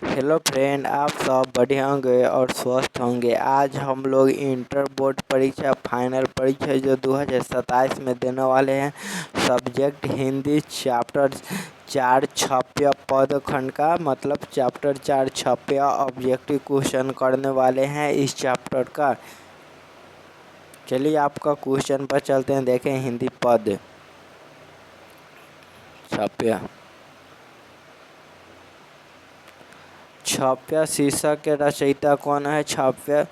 Hello friend, आप सब बढ़िया होंगे और स्वस्थ होंगे। आज हम लोग इंटर बोर्ड परीक्षा फाइनल परीक्षा जो 2027 में देने वाले हैं। सब्जेक्ट हिंदी चैप्टर 4 छप्य पद खंड का मतलब चैप्टर 4 छप्य ऑब्जेक्टिव क्वेश्चन करने वाले हैं इस चैप्टर का। चलिए आपका क्वेश्चन पर चलते हैं। देखें हिंदी पद छप्य छप्य शीर्षक के रचयिता कौन है? छप्य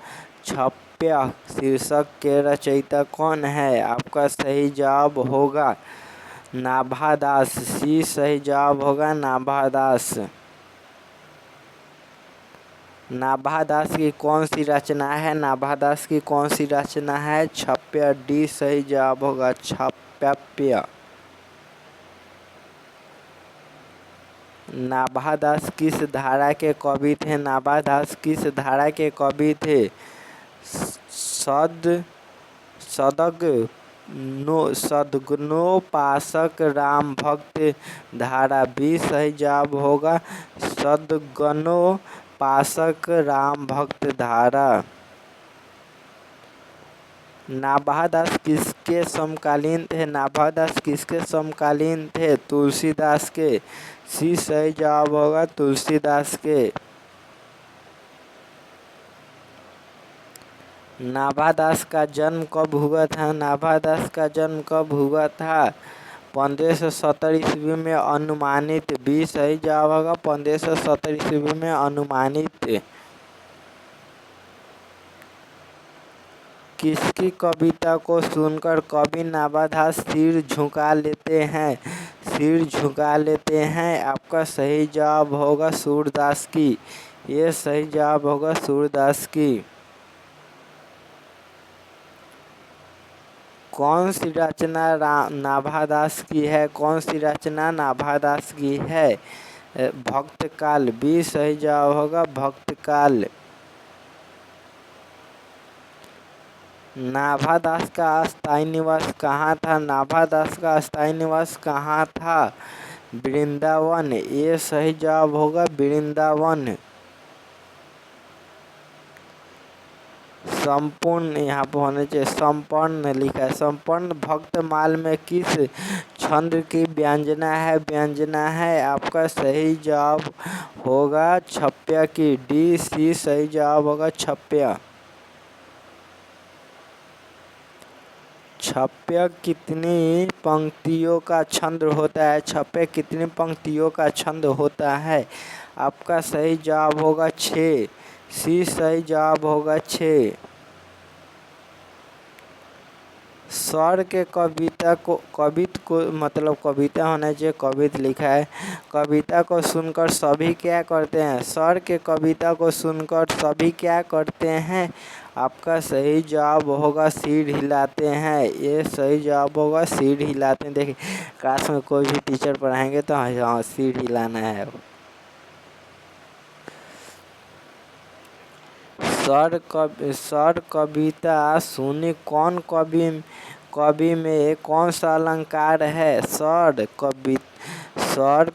शीर्षक के रचयिता कौन है? आपका सही जवाब होगा नाभादास। सी सही जवाब होगा नाभादास। नाभादास की कौन सी रचना है? नाभादास की कौन सी रचना है? छप्य। डी सही जवाब होगा छप्य। नाभादास किस धारा के कवि थे? नाभादास किस धारा के कवि थे? सद्गुणोपासक राम भक्त धारा। बी सही जवाब होगा सद्गुणोपासक राम भक्त धारा। नाभादास किसके समकालीन थे? नाभादास किसके समकालीन थे? तुलसीदास के। सी सही जवाब होगा तुलसीदास के। नाभादास का जन्म कब हुआ था? नाभादास का जन्म कब हुआ था? 1570 ईस्वी में अनुमानित। बी सही जवाब होगा 1570 ईस्वी में अनुमानित। किसकी कविता को सुनकर कवि नाभादास सिर झुका लेते हैं? सिर झुका लेते हैं। आपका सही जवाब होगा सूरदास की। ये सही जवाब होगा सूरदास की। कौन सी रचना नाभादास की है? कौन सी रचना नाभादास की है? भक्तकाल। बी सही जवाब होगा भक्तकाल। नाभादास का स्थायी निवास कहाँ था? नाभादास का स्थायी निवास कहाँ था? वृंदावन। ये सही जवाब होगा वृंदावन। संपूर्ण यहाँ पर होने चाहिए संपन्न लिखा है। संपन्न भक्तमाल में किस छंद की व्यंजना है? व्यंजना है आपका सही जवाब होगा छप्य की। डी सी सही जवाब होगा छप्य। छप्य कितनी पंक्तियों का छंद होता है? छप्य कितनी पंक्तियों का छंद होता है? आपका सही जवाब होगा 6। सी सही जवाब होगा 6। स्वर के कविता को मतलब कविता होना चाहिए कवित लिखा है। कविता को सुनकर सभी क्या करते हैं? स्वर के कविता को सुनकर सभी क्या करते हैं? आपका सही जवाब होगा सिर हिलाते हैं। ये सही जवाब होगा सिर हिलाते हैं। देखिए क्लास में कोई भी टीचर पढ़ाएंगे तो हाँ सिर हिलाना है। स्वर कविता सुनी कौन कवि में कौन सा अलंकार है? स्वर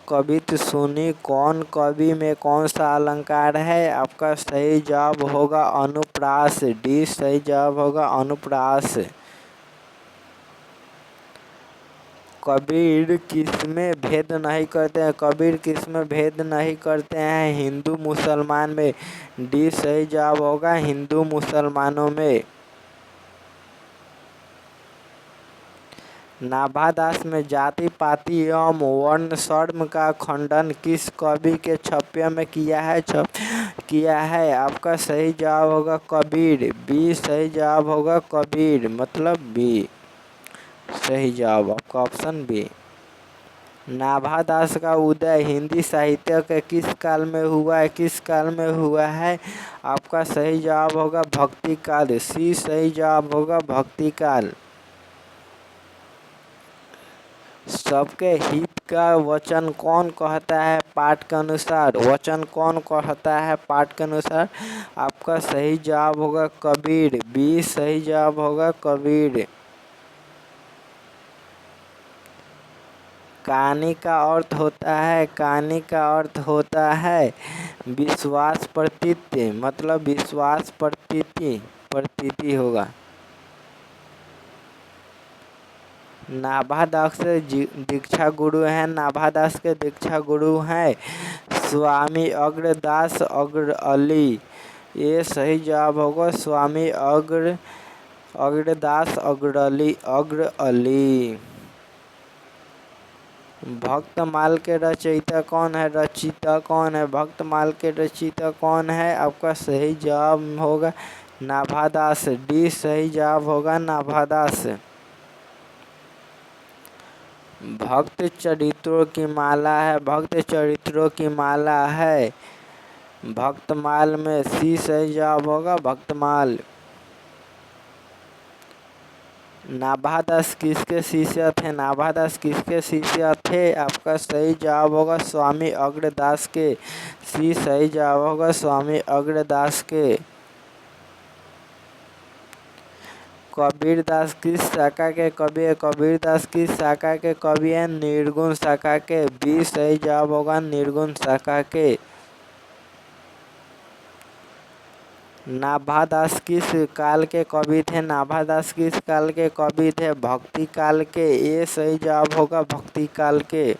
कवित सुनी कौन कवि में कौन सा अलंकार है? आपका सही जवाब होगा अनुप्रास। डी सही जवाब होगा अनुप्रास। कबीर किसमें भेद नहीं करते हैं? कबीर किसमें भेद नहीं करते हैं? हिंदू मुसलमान में। डी सही जवाब होगा हिंदू मुसलमानों में। नाभादास में जाति पाति एवं वर्ण शर्म का खंडन किस कवि के छप्य में किया है? आपका सही जवाब होगा कबीर। बी सही जवाब होगा कबीर मतलब बी सही जवाब आपका ऑप्शन बी। नाभादास का उदय हिंदी साहित्य के किस काल में हुआ है? किस काल में हुआ है? आपका सही जवाब होगा भक्ति काल। सी सही जवाब होगा भक्ति काल। सबके हित का वचन कौन कहता है पाठ के अनुसार? वचन कौन कहता है पाठ के अनुसार? आपका सही जवाब होगा कबीर। बी सही जवाब होगा कबीर। कहानी का अर्थ होता है विश्वास प्रतीति, मतलब विश्वास प्रतीति होगा। नाभादास दीक्षा गुरु हैं, नाभादास के दीक्षा गुरु हैं स्वामी अग्रदास अग्रअली। ये सही जवाब होगा स्वामी अग्रदास अग्रअली। भक्तमाल के रचयिता कौन है? भक्तमाल के रचयिता कौन है? आपका सही जवाब होगा नाभादास। डी सही जवाब होगा नाभादास। भक्त चरित्रों की माला है भक्तमाल में। सी सही जवाब होगा भक्तमाल। नाभादास किसके शिष्य थे? आपका सही जवाब होगा स्वामी अग्रदास के। सी सही जवाब होगा स्वामी अग्रदास के। कबीरदास किस शाखा के कवि है? कबीरदास किस शाखा के कवि है? निर्गुण शाखा के। बी सही जवाब होगा निर्गुण शाखा के। नाभादास किस काल के कवि थे? भक्ति काल के। ये सही जवाब होगा भक्ति काल के।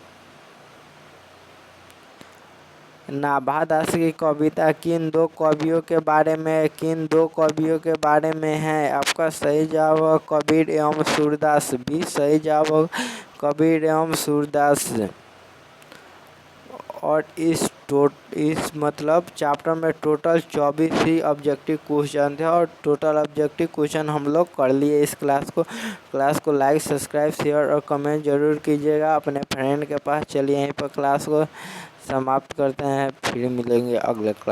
नाभादास की कविता किन दो कवियों के बारे में है? आपका सही जवाब होगा कबीर एवं सूरदास। भी सही जवाब होगा कबीर एवं सूरदास। और इस मतलब चैप्टर में टोटल 24 ही ऑब्जेक्टिव क्वेश्चन थे और टोटल ऑब्जेक्टिव क्वेश्चन हम लोग कर लिए। इस क्लास को लाइक, सब्सक्राइब, शेयर और कमेंट जरूर कीजिएगा अपने फ्रेंड के पास। चलिए यहीं पर क्लास को समाप्त करते हैं, फिर मिलेंगे अगले क्लास।